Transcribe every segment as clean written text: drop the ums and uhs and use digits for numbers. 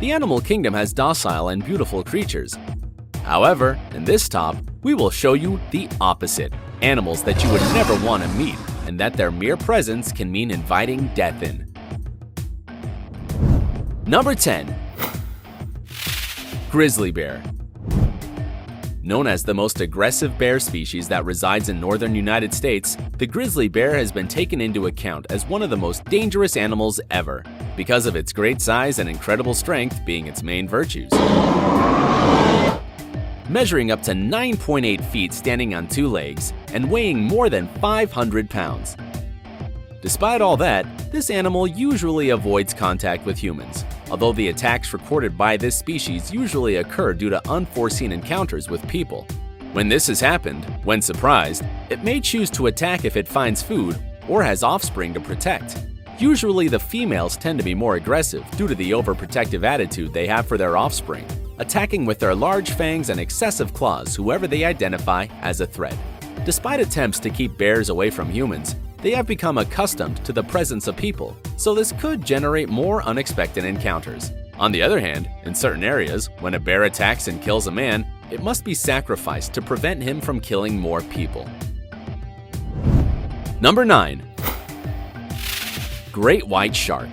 The animal kingdom has docile and beautiful creatures. However, in this top, we will show you the opposite, animals that you would never want to meet and that their mere presence can mean inviting death in. Number 10. Grizzly bear. Known as the most aggressive bear species that resides in northern United States, the grizzly bear has been taken into account as one of the most dangerous animals ever, because of its great size and incredible strength being its main virtues. Measuring up to 9.8 feet standing on two legs and weighing more than 500 pounds. Despite all that, this animal usually avoids contact with humans, although the attacks recorded by this species usually occur due to unforeseen encounters with people. When this has happened, when surprised, it may choose to attack if it finds food or has offspring to protect. Usually the females tend to be more aggressive due to the overprotective attitude they have for their offspring, attacking with their large fangs and excessive claws whoever they identify as a threat. Despite attempts to keep bears away from humans, they have become accustomed to the presence of people, so this could generate more unexpected encounters. On the other hand, in certain areas, when a bear attacks and kills a man, it must be sacrificed to prevent him from killing more people. Number 9. Great white shark.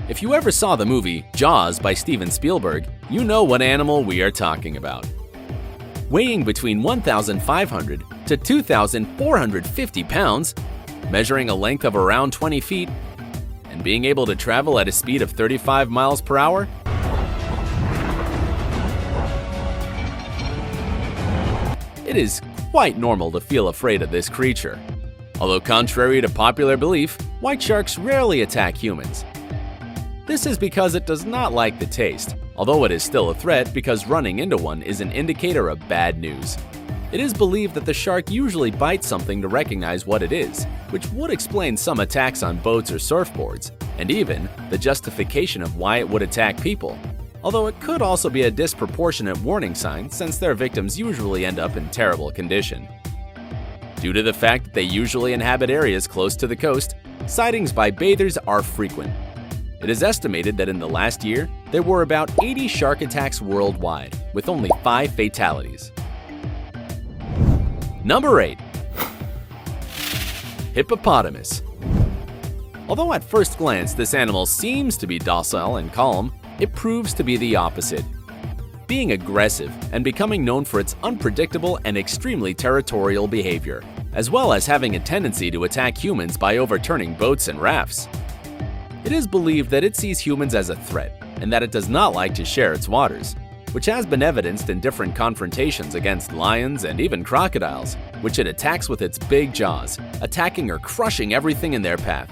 If you ever saw the movie Jaws by Steven Spielberg, you know what animal we are talking about. Weighing between 1,500 to 2,450 pounds, measuring a length of around 20 feet, and being able to travel at a speed of 35 miles per hour, it is quite normal to feel afraid of this creature. Although contrary to popular belief, white sharks rarely attack humans. This is because it does not like the taste, although it is still a threat because running into one is an indicator of bad news. It is believed that the shark usually bites something to recognize what it is, which would explain some attacks on boats or surfboards, and even the justification of why it would attack people. Although it could also be a disproportionate warning sign since their victims usually end up in terrible condition. Due to the fact that they usually inhabit areas close to the coast, sightings by bathers are frequent. It is estimated that in the last year, there were about 80 shark attacks worldwide, with only 5 fatalities. Number 8. Hippopotamus. Although at first glance this animal seems to be docile and calm, it proves to be the opposite. Being aggressive and becoming known for its unpredictable and extremely territorial behavior, as well as having a tendency to attack humans by overturning boats and rafts. It is believed that it sees humans as a threat and that it does not like to share its waters, which has been evidenced in different confrontations against lions and even crocodiles, which it attacks with its big jaws, attacking or crushing everything in their path.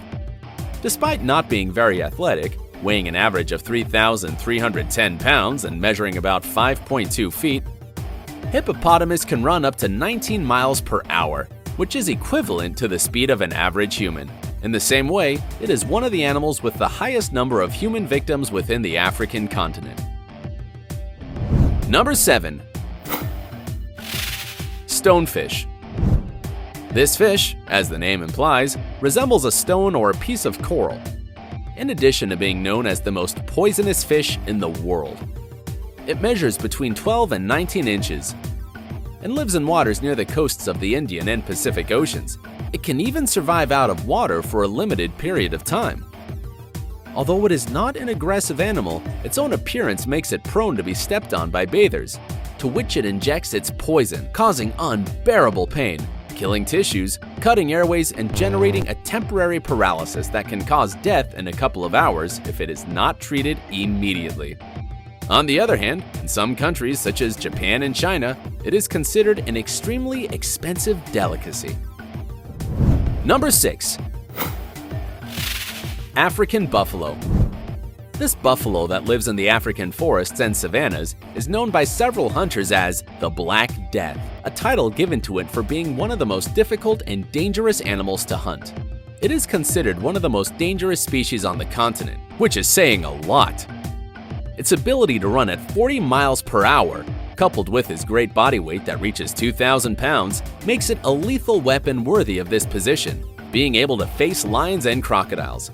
Despite not being very athletic, weighing an average of 3,310 pounds and measuring about 5.2 feet, hippopotamus can run up to 19 miles per hour, which is equivalent to the speed of an average human. In the same way, it is one of the animals with the highest number of human victims within the African continent. Number 7. Stonefish. This fish, as the name implies, resembles a stone or a piece of coral, in addition to being known as the most poisonous fish in the world. It measures between 12 and 19 inches and lives in waters near the coasts of the Indian and Pacific Oceans. It can even survive out of water for a limited period of time. Although it is not an aggressive animal, its own appearance makes it prone to be stepped on by bathers, to which it injects its poison, causing unbearable pain, killing tissues, cutting airways, and generating a temporary paralysis that can cause death in a couple of hours if it is not treated immediately. On the other hand, in some countries such as Japan and China, it is considered an extremely expensive delicacy. Number 6. African buffalo. This buffalo that lives in the African forests and savannas is known by several hunters as the Black Death, a title given to it for being one of the most difficult and dangerous animals to hunt. It is considered one of the most dangerous species on the continent, which is saying a lot. Its ability to run at 40 miles per hour, coupled with his great body weight that reaches 2,000 pounds, makes it a lethal weapon worthy of this position, being able to face lions and crocodiles.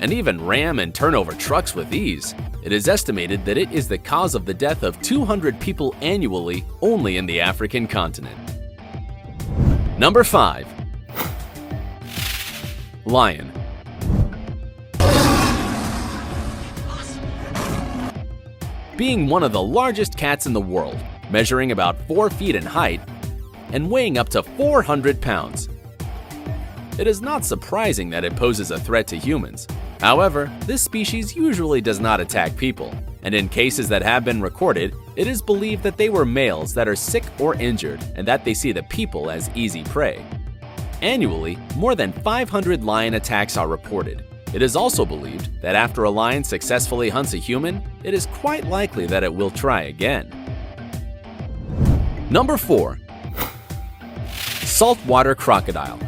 and even ram and turn over trucks with ease. It is estimated that it is the cause of the death of 200 people annually only in the African continent. Number 5. Lion. Being one of the largest cats in the world, measuring about 4 feet in height and weighing up to 400 pounds. It is not surprising that it poses a threat to humans. However, this species usually does not attack people, and in cases that have been recorded, it is believed that they were males that are sick or injured and that they see the people as easy prey. Annually, more than 500 lion attacks are reported. It is also believed that after a lion successfully hunts a human, it is quite likely that it will try again. Number 4. Saltwater crocodile.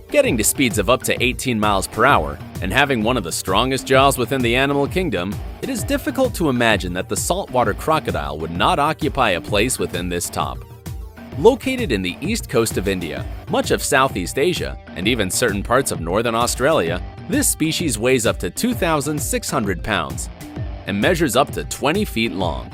Getting to speeds of up to 18 miles per hour and having one of the strongest jaws within the animal kingdom, it is difficult to imagine that the saltwater crocodile would not occupy a place within this top. Located in the east coast of India, much of Southeast Asia, and even certain parts of northern Australia, this species weighs up to 2,600 pounds and measures up to 20 feet long,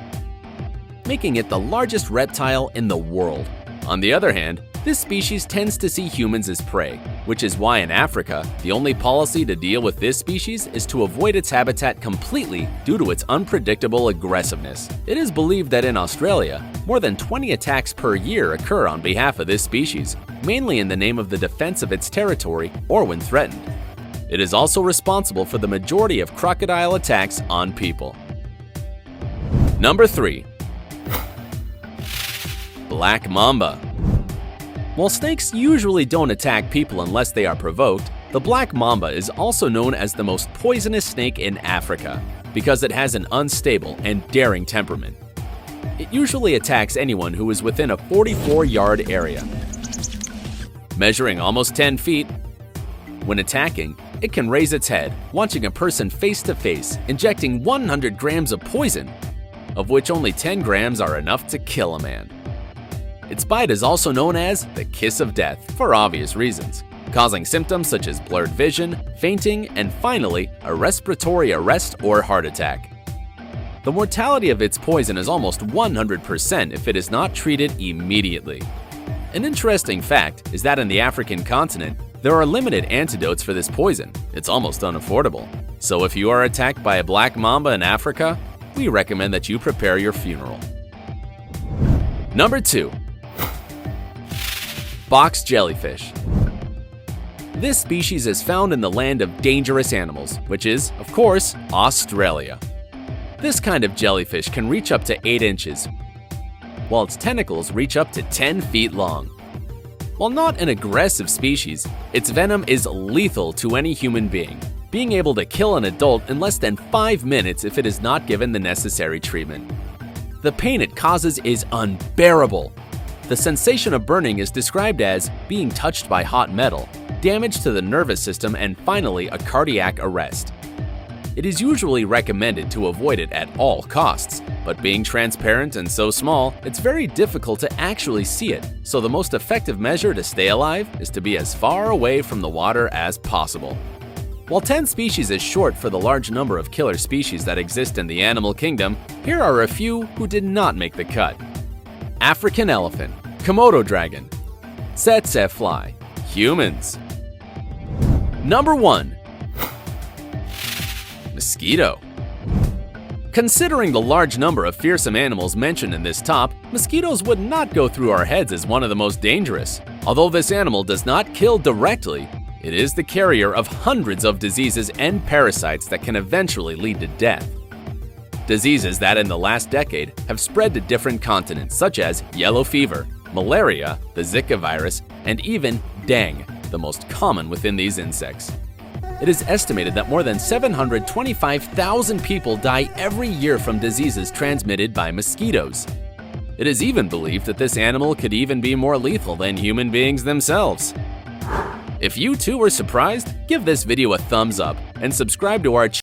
making it the largest reptile in the world. On the other hand, this species tends to see humans as prey, which is why in Africa, the only policy to deal with this species is to avoid its habitat completely due to its unpredictable aggressiveness. It is believed that in Australia, more than 20 attacks per year occur on behalf of this species, mainly in the name of the defense of its territory or when threatened. It is also responsible for the majority of crocodile attacks on people. Number 3. Black mamba. While snakes usually don't attack people unless they are provoked, the black mamba is also known as the most poisonous snake in Africa because it has an unstable and daring temperament. It usually attacks anyone who is within a 44-yard area. Measuring almost 10 feet, when attacking, it can raise its head, launching a person face to face, injecting 100 grams of poison, of which only 10 grams are enough to kill a man. Its bite is also known as the kiss of death for obvious reasons, causing symptoms such as blurred vision, fainting, and finally, a respiratory arrest or heart attack. The mortality of its poison is almost 100% if it is not treated immediately. An interesting fact is that in the African continent, there are limited antidotes for this poison. It's almost unaffordable. So if you are attacked by a black mamba in Africa, we recommend that you prepare your funeral. Number 2. Box jellyfish. This species is found in the land of dangerous animals, which is, of course, Australia. This kind of jellyfish can reach up to 8 inches, while its tentacles reach up to 10 feet long. While not an aggressive species, its venom is lethal to any human being, being able to kill an adult in less than 5 minutes if it is not given the necessary treatment. The pain it causes is unbearable. The sensation of burning is described as being touched by hot metal, damage to the nervous system, and finally a cardiac arrest. It is usually recommended to avoid it at all costs, but being transparent and so small, it's very difficult to actually see it, so the most effective measure to stay alive is to be as far away from the water as possible. While 10 species is short for the large number of killer species that exist in the animal kingdom, here are a few who did not make the cut. African elephant, Komodo dragon, tsetse fly, humans. Number 1. Mosquito. Considering the large number of fearsome animals mentioned in this top, mosquitoes would not go through our heads as one of the most dangerous. Although this animal does not kill directly, it is the carrier of hundreds of diseases and parasites that can eventually lead to death. Diseases that in the last decade have spread to different continents such as yellow fever, malaria, the Zika virus, and even dengue, the most common within these insects. It is estimated that more than 725,000 people die every year from diseases transmitted by mosquitoes. It is even believed that this animal could even be more lethal than human beings themselves. If you too were surprised, give this video a thumbs up and subscribe to our channel.